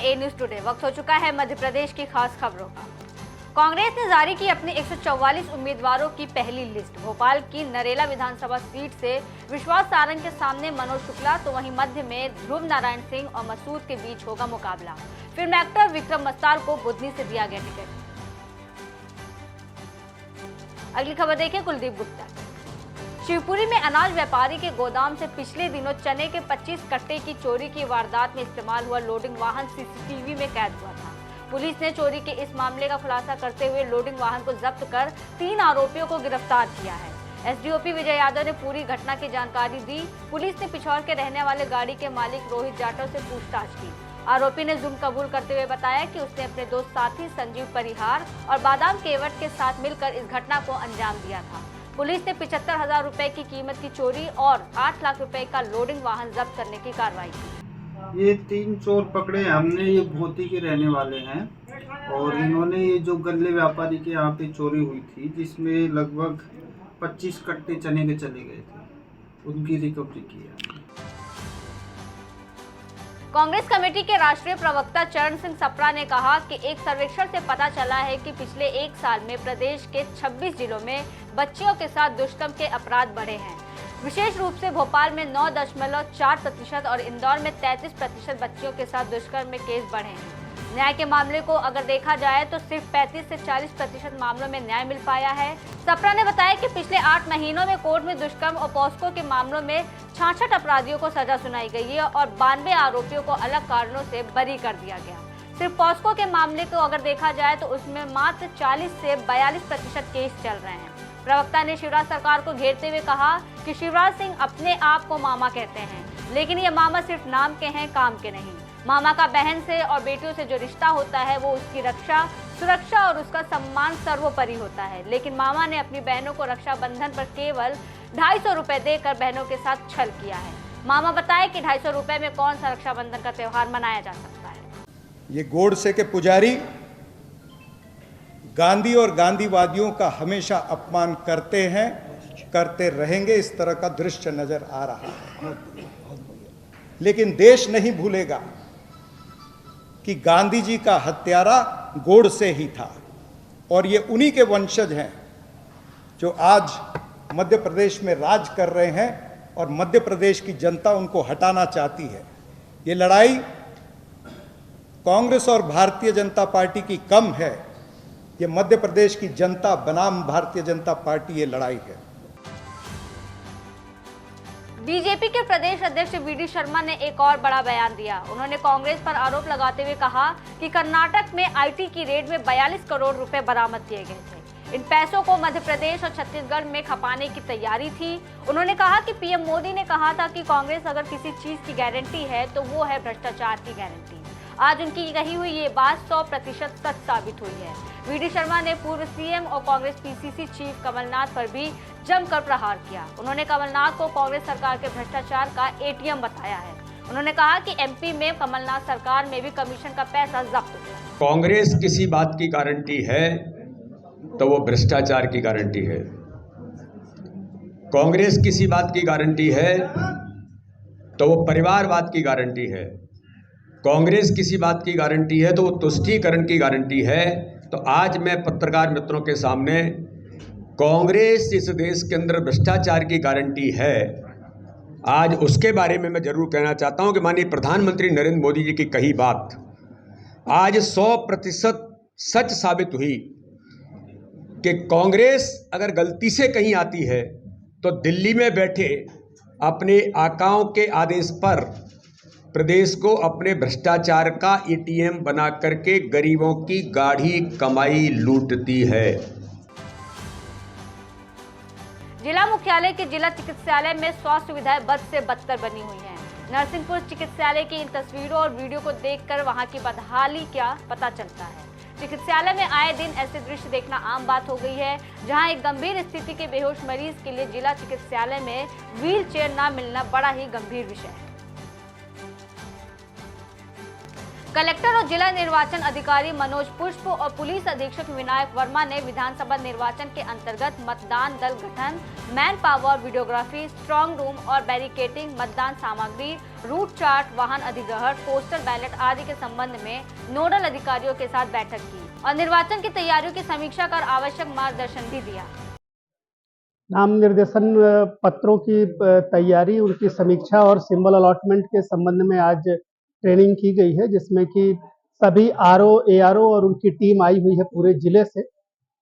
ए news today. वक्त हो चुका है मध्य प्रदेश की खास खबरों का। कांग्रेस ने जारी की अपने 144 उम्मीदवारों की पहली लिस्ट। भोपाल की नरेला विधानसभा सीट से विश्वास सारंग के सामने मनोज शुक्ला, तो वहीं मध्य में ध्रुव नारायण सिंह और मसूद के बीच होगा मुकाबला। फिल्म एक्टर विक्रम मस्तार को बुधनी से दिया गया टिकट। अगली खबर देखिए कुलदीप गुप्ता। शिवपुरी में अनाज व्यापारी के गोदाम से पिछले दिनों चने के 25 कट्टे की चोरी की वारदात में इस्तेमाल हुआ लोडिंग वाहन सीसीटीवी में कैद हुआ था। पुलिस ने चोरी के इस मामले का खुलासा करते हुए लोडिंग वाहन को जब्त कर 3 आरोपियों को गिरफ्तार किया है। एसडीओपी विजय यादव ने पूरी घटना की जानकारी दी। पुलिस ने पिछौर के रहने वाले गाड़ी के मालिक रोहित जाटव से पूछताछ की। आरोपी ने जुर्म कबूल करते हुए बताया कि उसने अपने दोस्त साथी संजीव परिहार और बादाम केवट के साथ मिलकर इस घटना को अंजाम दिया था। पुलिस ने 75,000 रुपए की कीमत की चोरी और 8 लाख रुपए का लोडिंग वाहन जब्त करने की कार्रवाई की। ये 3 चोर पकड़े हमने। ये भोती के रहने वाले हैं और इन्होंने ये जो गल्ले व्यापारी के यहाँ पे चोरी हुई थी, जिसमें लगभग 25 कट्टे चने के चले गए थे, उनकी रिकवरी की है। कांग्रेस कमेटी के राष्ट्रीय प्रवक्ता चरण सिंह सप्रा ने कहा कि एक सर्वेक्षण से पता चला है कि पिछले 1 साल में प्रदेश के 26 जिलों में बच्चियों के साथ दुष्कर्म के अपराध बढ़े हैं। विशेष रूप से भोपाल में 9.4% और इंदौर में 33% बच्चियों के साथ दुष्कर्म में केस बढ़े हैं। न्याय के मामले को अगर देखा जाए तो सिर्फ 35 से 40% मामलों में न्याय मिल पाया है। सप्रा ने बताया कि पिछले 8 महीनों में कोर्ट में दुष्कर्म और पॉस्को के मामलों में 66 अपराधियों को सजा सुनाई गई है और 92 आरोपियों को अलग कारणों से बरी कर दिया गया। सिर्फ पॉस्को के मामले को अगर देखा जाए तो उसमें मात्र 40 से 42% केस चल रहे हैं। प्रवक्ता ने शिवराज सरकार को घेरते हुए कहा कि शिवराज सिंह अपने आप को मामा कहते हैं, लेकिन ये मामा सिर्फ नाम के हैं, काम के नहीं। मामा का बहन से और बेटियों से जो रिश्ता होता है वो उसकी रक्षा, सुरक्षा और उसका सम्मान सर्वोपरि होता है। लेकिन मामा ने अपनी बहनों को रक्षाबंधन पर केवल 250 रुपए देकर बहनों के साथ छल किया है। मामा बताए कि 250 रुपए में कौन सा रक्षाबंधन का त्योहार मनाया जा सकता है। ये गोडसे के पुजारी गांधी और गांधीवादियों का हमेशा अपमान करते हैं, करते रहेंगे। इस तरह का दृश्य नजर आ रहा है। लेकिन देश नहीं भूलेगा कि गांधी जी का हत्यारा गोडसे ही था और ये उन्हीं के वंशज हैं जो आज मध्य प्रदेश में राज कर रहे हैं और मध्य प्रदेश की जनता उनको हटाना चाहती है। ये लड़ाई कांग्रेस और भारतीय जनता पार्टी की कम है, ये मध्य प्रदेश की जनता बनाम भारतीय जनता पार्टी ये लड़ाई है। बीजेपी के प्रदेश अध्यक्ष वीडी शर्मा ने एक और बड़ा बयान दिया। उन्होंने कांग्रेस पर आरोप लगाते हुए कहा कि कर्नाटक में आईटी की रेड में 42 करोड़ रुपए बरामद किए गए थे। इन पैसों को मध्य प्रदेश और छत्तीसगढ़ में खपाने की तैयारी थी। उन्होंने कहा कि पीएम मोदी ने कहा था कि कांग्रेस अगर किसी चीज की गारंटी है तो वो है भ्रष्टाचार की गारंटी। आज उनकी कही हुई ये बात 100% सच साबित हुई है। वीडी शर्मा ने पूर्व सीएम और कांग्रेस पीसीसी चीफ कमलनाथ पर भी जमकर प्रहार किया। उन्होंने कमलनाथ को कांग्रेस सरकार के भ्रष्टाचार का एटीएम बताया है। उन्होंने कहा कि एमपी में कमलनाथ सरकार में भी कमीशन का पैसा जब्त हुआ। कांग्रेस किसी बात की गारंटी है तो वो भ्रष्टाचार की गारंटी है। कांग्रेस किसी बात की गारंटी है तो वो परिवारवाद की गारंटी है। कांग्रेस किसी बात की गारंटी है तो वो तुष्टीकरण की गारंटी है। तो आज मैं पत्रकार मित्रों के सामने कांग्रेस इस देश के अंदर भ्रष्टाचार की गारंटी है, आज उसके बारे में मैं जरूर कहना चाहता हूं कि माननीय प्रधानमंत्री नरेंद्र मोदी जी की कही बात आज 100% सच साबित हुई कि कांग्रेस अगर गलती से कहीं आती है तो दिल्ली में बैठे अपने आकाओं के आदेश पर प्रदेश को अपने भ्रष्टाचार का एटीएम बना करके गरीबों की गाढ़ी कमाई लूटती है। जिला मुख्यालय के जिला चिकित्सालय में स्वास्थ्य सुविधाएं बद से बदतर बनी हुई हैं। नरसिंहपुर चिकित्सालय की इन तस्वीरों और वीडियो को देखकर वहां की बदहाली क्या पता चलता है। चिकित्सालय में आए दिन ऐसे दृश्य देखना आम बात हो गई है, जहां एक गंभीर स्थिति के बेहोश मरीज के लिए जिला चिकित्सालय में व्हील चेयर न मिलना बड़ा ही गंभीर विषय है। कलेक्टर और जिला निर्वाचन अधिकारी मनोज पुष्प और पुलिस अधीक्षक विनायक वर्मा ने विधानसभा निर्वाचन के अंतर्गत मतदान दल गठन, man power, videography, strong room और बैरिकेडिंग, मतदान सामग्री, रूट चार्ट, वाहन अधिग्रहण, पोस्टल बैलेट आदि के संबंध में नोडल अधिकारियों के साथ बैठक की और निर्वाचन की तैयारियों की समीक्षा कर आवश्यक मार्गदर्शन भी दिया। नाम निर्देशन पत्रों की तैयारी, उनकी समीक्षा और सिंबल अलॉटमेंट के संबंध में आज ट्रेनिंग की गई है, जिसमें कि सभी आरओ, एआरओ और उनकी टीम आई हुई है पूरे जिले से।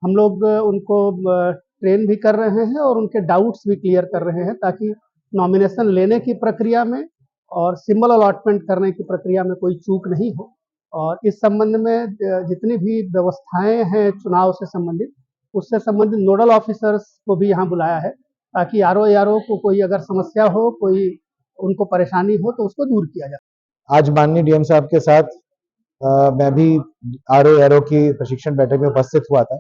हम लोग उनको ट्रेन भी कर रहे हैं और उनके डाउट्स भी क्लियर कर रहे हैं, ताकि नॉमिनेशन लेने की प्रक्रिया में और सिंबल अलॉटमेंट करने की प्रक्रिया में कोई चूक नहीं हो। और इस संबंध में जितनी भी व्यवस्थाएं हैं चुनाव से संबंधित, उससे संबंधित नोडल ऑफिसर्स को भी यहाँ बुलाया है, ताकि आरओ, एआरओ को कोई अगर समस्या हो, कोई उनको परेशानी हो तो उसको दूर किया जाए। आज माननीय डीएम साहब के साथ मैं भी आरओ एआरओ की प्रशिक्षण बैठक में उपस्थित हुआ था।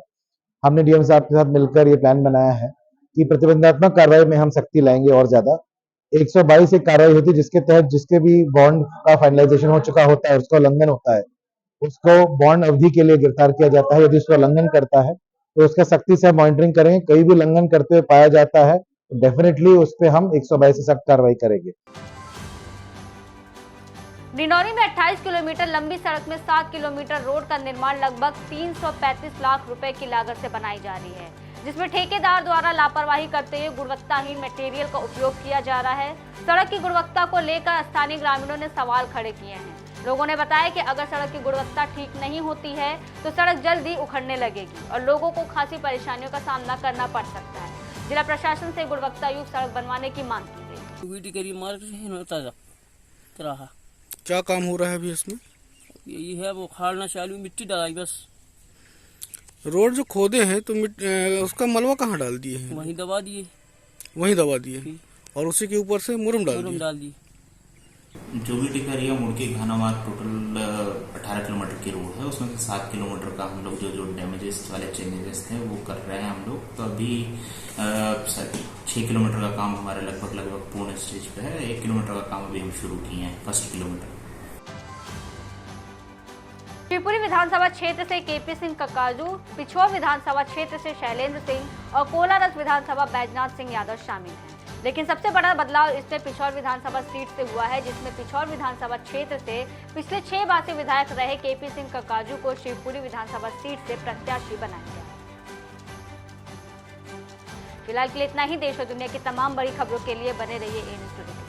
हमने डीएम साहब के साथ मिलकर ये प्लान बनाया है कि प्रतिबंधात्मक कार्रवाई में हम सख्ती लाएंगे और ज्यादा। 122 एक कार्रवाई होती है, जिसके तहत जिसके भी बॉन्ड का फाइनलाइजेशन हो चुका होता है, उसका उल्लंघन होता है, उसको बॉन्ड अवधि के लिए गिरफ्तार किया जाता है। यदि उसका उल्लंघन करता है तो उसका सख्ती से मॉनिटरिंग करेंगे। कहीं भी उल्लंघन करते हुए पाया जाता है तो डेफिनेटली उस पर हम 122 से सख्त कार्रवाई करेंगे। डिंडौरी में 28 किलोमीटर लंबी सड़क में 7 किलोमीटर रोड का निर्माण लगभग 335 लाख रुपए की लागत से बनाई जा रही है, जिसमें ठेकेदार द्वारा लापरवाही करते हुए गुणवत्ताहीन मटेरियल का उपयोग किया जा रहा है। सड़क की गुणवत्ता को लेकर स्थानीय ग्रामीणों ने सवाल खड़े किए हैं। लोगों ने बताया कि अगर सड़क की गुणवत्ता ठीक नहीं होती है तो सड़क जल्द ही उखड़ने लगेगी और लोगों को खासी परेशानियों का सामना करना पड़ सकता है। जिला प्रशासन से गुणवत्ता युक्त सड़क बनवाने की मांग की गई। क्या काम हो रहा है अभी इसमें? यही है, वो खाड़ना चालू, मिट्टी डालाई बस। रोड जो खोदे हैं तो उसका मलबा कहाँ डाल दिए हैं? वहीं दबा दिए। वहीं दबा दिए और उसी के ऊपर से मुरम डाल दिए। जो भी टिकरिया मुड़की घाना मार्ग टोटल 18 किलोमीटर की रोड है, उसमें से 7 किलोमीटर का हम लोग जो डैमेजेस वाले चेंजेस थे वो कर रहे हैं हम लोग। तो अभी 6 किलोमीटर का काम हमारे लगभग पूर्ण स्टेज पे है। 1 किलोमीटर का काम अभी हम शुरू किए हैं, फर्स्ट किलोमीटर। शिवपुरी विधानसभा क्षेत्र से केपी सिंह कक्काजू, पिछोर विधानसभा क्षेत्र से शैलेंद्र सिंह और कोलारस विधानसभा बैजनाथ सिंह यादव शामिल हैं। लेकिन सबसे बड़ा बदलाव इसमें पिछौर विधानसभा सीट से हुआ है, जिसमें पिछौर विधानसभा क्षेत्र से पिछले 6 बार से विधायक रहे केपी सिंह कक्काजू को शिवपुरी विधानसभा सीट से प्रत्याशी बनाया गया। फिलहाल के लिए इतना ही। देश और दुनिया की तमाम बड़ी खबरों के लिए बने रहिए एएनएन स्टूडियो।